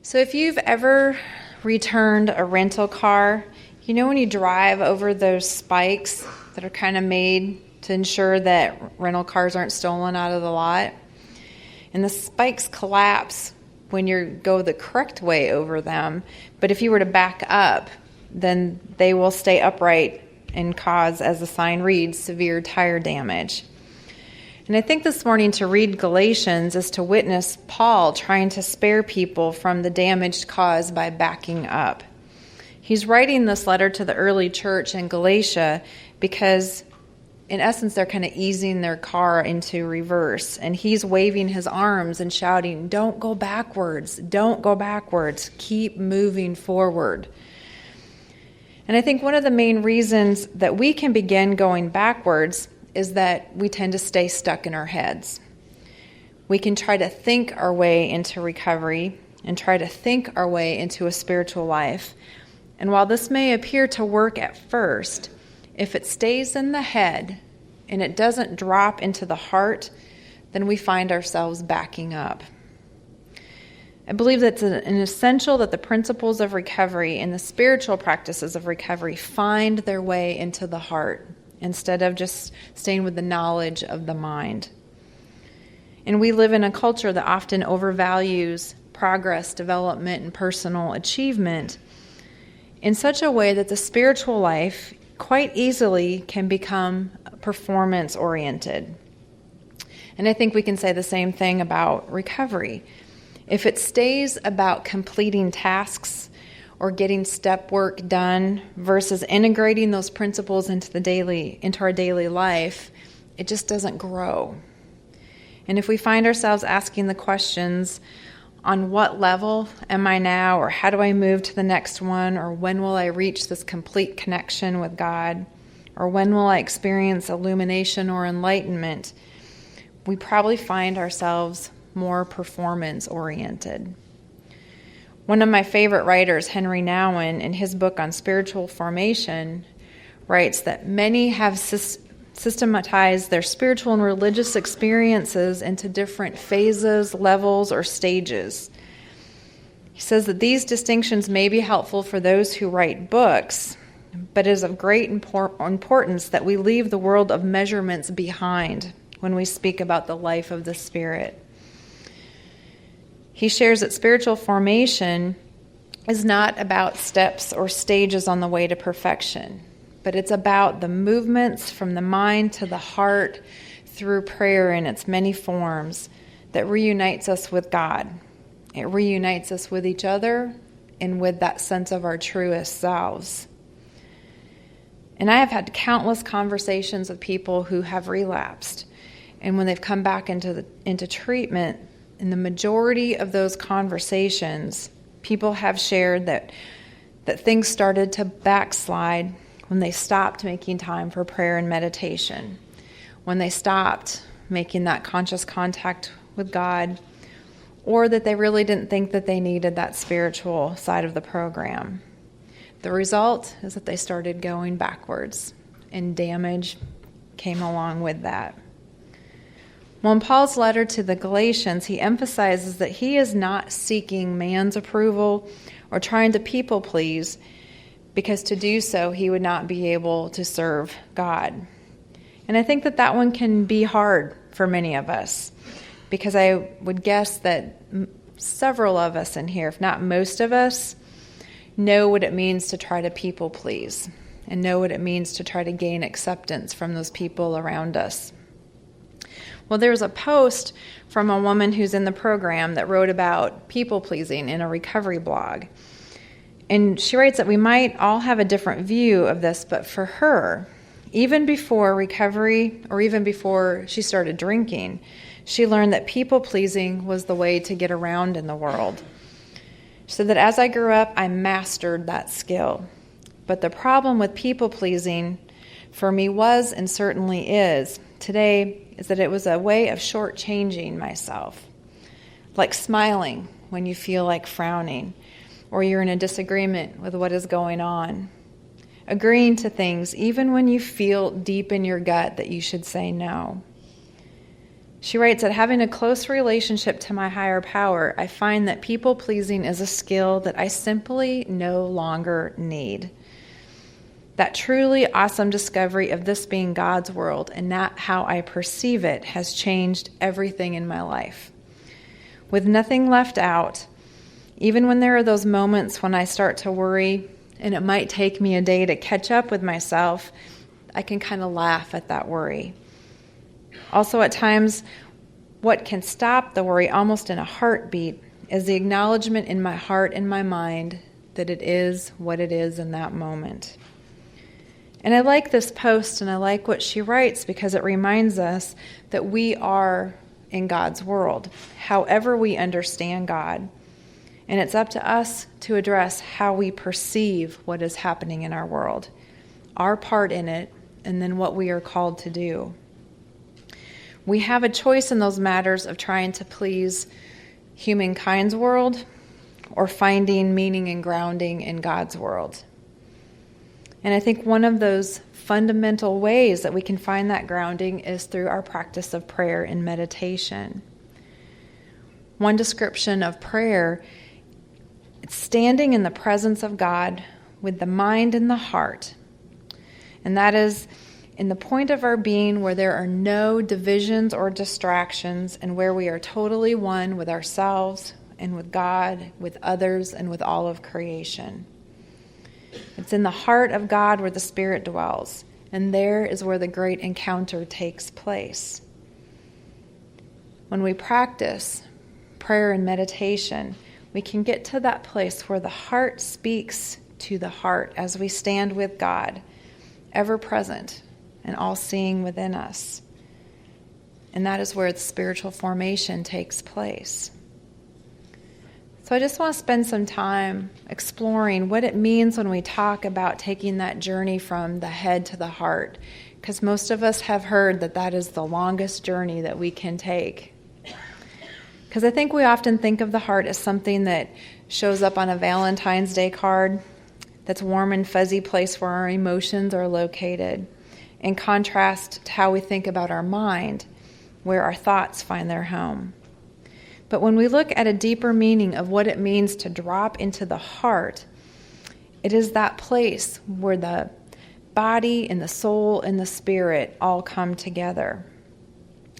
So if you've ever returned a rental car, you know when you drive over those spikes that are kind of made to ensure that rental cars aren't stolen out of the lot? And the spikes collapse when you go the correct way over them. But if you were to back up, then they will stay upright and cause, as the sign reads, severe tire damage. And I think this morning to read Galatians is to witness Paul trying to spare people from the damage caused by backing up. He's writing this letter to the early church in Galatia because, in essence, they're kind of easing their car into reverse. And he's waving his arms and shouting, "Don't go backwards. Don't go backwards. Keep moving forward." And I think one of the main reasons that we can begin going backwards is that we tend to stay stuck in our heads. We can try to think our way into recovery and try to think our way into a spiritual life. And while this may appear to work at first, if it stays in the head and it doesn't drop into the heart, then we find ourselves backing up. I believe that it's an essential that the principles of recovery and the spiritual practices of recovery find their way into the heart instead of just staying with the knowledge of the mind. And we live in a culture that often overvalues progress, development, and personal achievement in such a way that the spiritual life quite easily can become performance-oriented. And I think we can say the same thing about recovery. If it stays about completing tasks or getting step work done versus integrating those principles into our daily life, it just doesn't grow. And if we find ourselves asking the questions, on what level am I now, or how do I move to the next one, or when will I reach this complete connection with God, or when will I experience illumination or enlightenment, we probably find ourselves more performance-oriented. One of my favorite writers, Henry Nouwen, in his book on spiritual formation, writes that many have systematized their spiritual and religious experiences into different phases, levels, or stages. He says that these distinctions may be helpful for those who write books, but it is of great importance that we leave the world of measurements behind when we speak about the life of the Spirit. He shares that spiritual formation is not about steps or stages on the way to perfection, but it's about the movements from the mind to the heart through prayer in its many forms that reunites us with God. It reunites us with each other and with that sense of our truest selves. And I have had countless conversations with people who have relapsed. And when they've come back into treatment, in the majority of those conversations, people have shared that things started to backslide when they stopped making time for prayer and meditation, when they stopped making that conscious contact with God, or that they really didn't think that they needed that spiritual side of the program. The result is that they started going backwards, and damage came along with that. Well, in Paul's letter to the Galatians, he emphasizes that he is not seeking man's approval or trying to people please, because to do so, he would not be able to serve God. And I think that one can be hard for many of us, because I would guess that several of us in here, if not most of us, know what it means to try to people please and know what it means to try to gain acceptance from those people around us. Well, there's a post from a woman who's in the program that wrote about people-pleasing in a recovery blog. And she writes that we might all have a different view of this, but for her, even before recovery or even before she started drinking, she learned that people-pleasing was the way to get around in the world. So that as I grew up, I mastered that skill. But the problem with people-pleasing for me was, and certainly is, today, is that it was a way of shortchanging myself. Like smiling when you feel like frowning, or you're in a disagreement with what is going on. Agreeing to things even when you feel deep in your gut that you should say no. She writes that having a close relationship to my higher power, I find that people-pleasing is a skill that I simply no longer need. That truly awesome discovery of this being God's world and not how I perceive it has changed everything in my life. With nothing left out, even when there are those moments when I start to worry and it might take me a day to catch up with myself, I can kind of laugh at that worry. Also, at times, what can stop the worry almost in a heartbeat is the acknowledgement in my heart and my mind that it is what it is in that moment. And I like this post and I like what she writes because it reminds us that we are in God's world, however we understand God. And it's up to us to address how we perceive what is happening in our world, our part in it, and then what we are called to do. We have a choice in those matters of trying to please humankind's world or finding meaning and grounding in God's world. And I think one of those fundamental ways that we can find that grounding is through our practice of prayer and meditation. One description of prayer, it's standing in the presence of God with the mind and the heart. And that is in the point of our being where there are no divisions or distractions and where we are totally one with ourselves and with God, with others, and with all of creation. It's in the heart of God where the Spirit dwells, and there is where the great encounter takes place. When we practice prayer and meditation, we can get to that place where the heart speaks to the heart as we stand with God, ever present and all-seeing within us. And that is where the spiritual formation takes place. So I just want to spend some time exploring what it means when we talk about taking that journey from the head to the heart, because most of us have heard that that is the longest journey that we can take. Because I think we often think of the heart as something that shows up on a Valentine's Day card, that's warm and fuzzy place where our emotions are located, in contrast to how we think about our mind, where our thoughts find their home. But when we look at a deeper meaning of what it means to drop into the heart, it is that place where the body and the soul and the spirit all come together.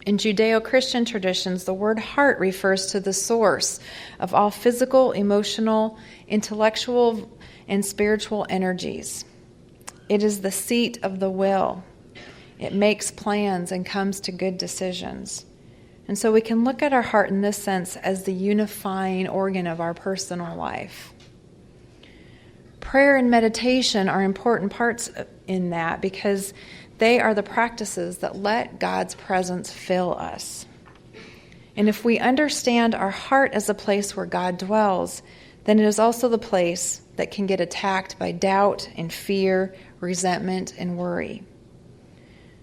In Judeo-Christian traditions, the word heart refers to the source of all physical, emotional, intellectual, and spiritual energies. It is the seat of the will. It makes plans and comes to good decisions. And so we can look at our heart in this sense as the unifying organ of our personal life. Prayer and meditation are important parts in that because they are the practices that let God's presence fill us. And if we understand our heart as a place where God dwells, then it is also the place that can get attacked by doubt and fear, resentment, and worry.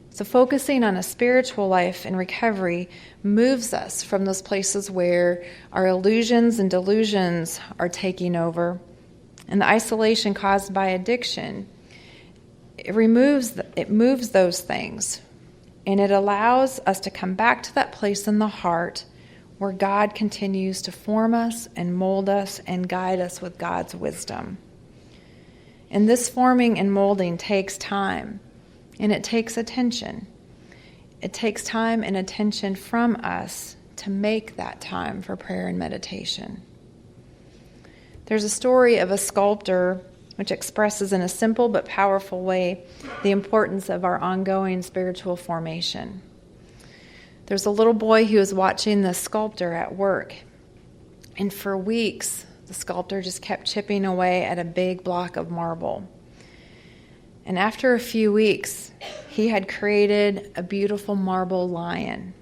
So focusing on a spiritual life and recovery moves us from those places where our illusions and delusions are taking over, and the isolation caused by addiction. It moves those things, and it allows us to come back to that place in the heart where God continues to form us and mold us and guide us with God's wisdom. And this forming and molding takes time. And it takes attention. It takes time and attention from us to make that time for prayer and meditation. There's a story of a sculptor which expresses in a simple but powerful way the importance of our ongoing spiritual formation. There's a little boy who was watching the sculptor at work. And for weeks, the sculptor just kept chipping away at a big block of marble. And after a few weeks, he had created a beautiful marble lion.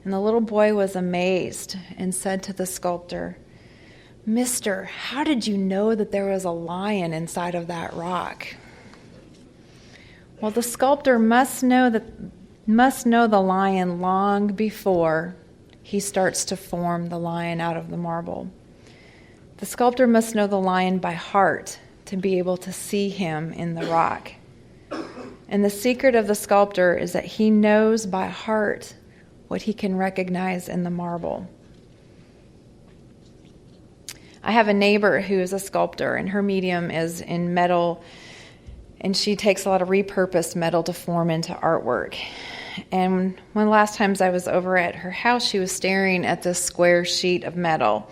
And the little boy was amazed and said to the sculptor, "Mister, how did you know that there was a lion inside of that rock?" Well, the sculptor must know the lion long before he starts to form the lion out of the marble. The sculptor must know the lion by heart to be able to see him in the rock. And the secret of the sculptor is that he knows by heart what he can recognize in the marble. I have a neighbor who is a sculptor, and her medium is in metal, and she takes a lot of repurposed metal to form into artwork. And one of the last times I was over at her house, she was staring at this square sheet of metal,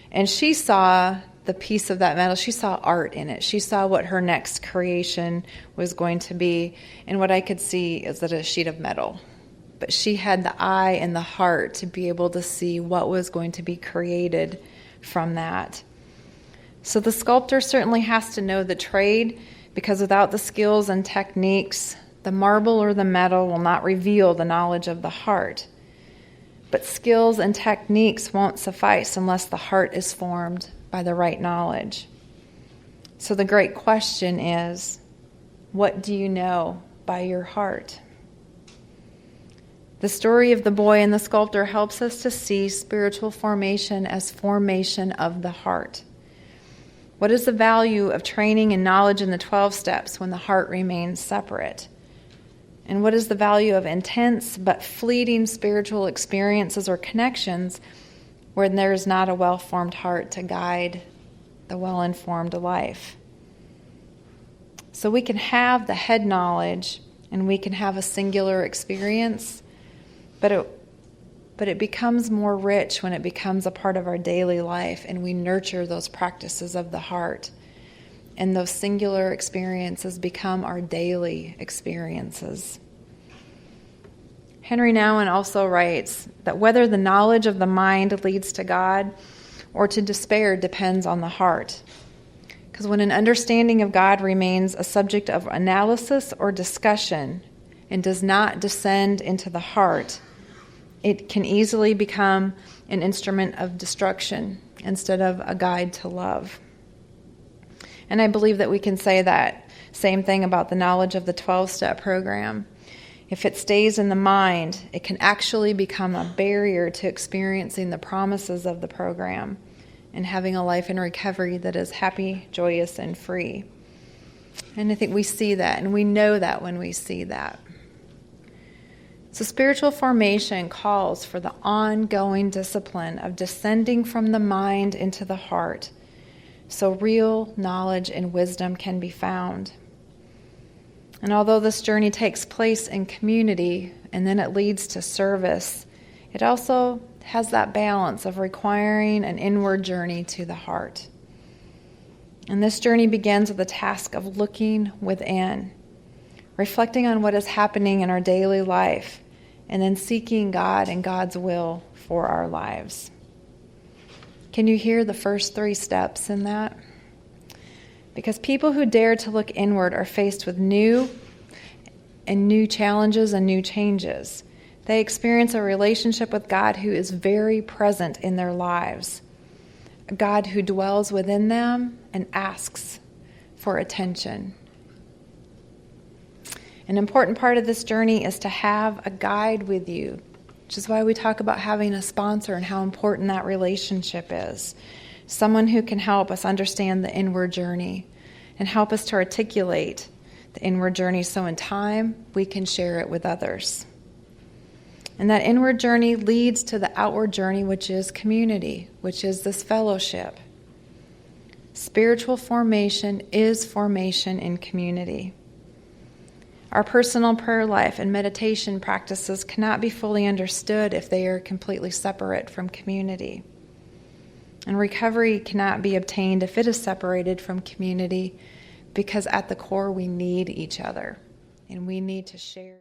and she saw the piece of that metal. She saw art in it. She saw what her next creation was going to be, and what I could see is that a sheet of metal. But she had the eye and the heart to be able to see what was going to be created from that. So the sculptor certainly has to know the trade, because without the skills and techniques, the marble or the metal will not reveal the knowledge of the heart. But skills and techniques won't suffice unless the heart is formed by the right knowledge. So the great question is, what do you know by your heart? The story of the boy and the sculptor helps us to see spiritual formation as formation of the heart. What is the value of training and knowledge in the 12 steps when the heart remains separate? And what is the value of intense but fleeting spiritual experiences or connections when there is not a well-formed heart to guide the well-informed life? So we can have the head knowledge and we can have a singular experience, but it becomes more rich when it becomes a part of our daily life and we nurture those practices of the heart. And those singular experiences become our daily experiences. Henry Nouwen also writes that whether the knowledge of the mind leads to God or to despair depends on the heart. Because when an understanding of God remains a subject of analysis or discussion and does not descend into the heart, it can easily become an instrument of destruction instead of a guide to love. And I believe that we can say that same thing about the knowledge of the 12-step program. If it stays in the mind, it can actually become a barrier to experiencing the promises of the program and having a life in recovery that is happy, joyous, and free. And I think we see that, and we know that when we see that. So spiritual formation calls for the ongoing discipline of descending from the mind into the heart, so real knowledge and wisdom can be found. And although this journey takes place in community and then it leads to service, it also has that balance of requiring an inward journey to the heart. And this journey begins with the task of looking within, reflecting on what is happening in our daily life, and then seeking God and God's will for our lives. Can you hear the first 3 steps in that? Because people who dare to look inward are faced with new challenges and new changes. They experience a relationship with God who is very present in their lives, a God who dwells within them and asks for attention. An important part of this journey is to have a guide with you, which is why we talk about having a sponsor and how important that relationship is. Someone who can help us understand the inward journey and help us to articulate the inward journey so in time we can share it with others. And that inward journey leads to the outward journey, which is community, which is this fellowship. Spiritual formation is formation in community. Our personal prayer life and meditation practices cannot be fully understood if they are completely separate from community. And recovery cannot be obtained if it is separated from community, because at the core we need each other and we need to share.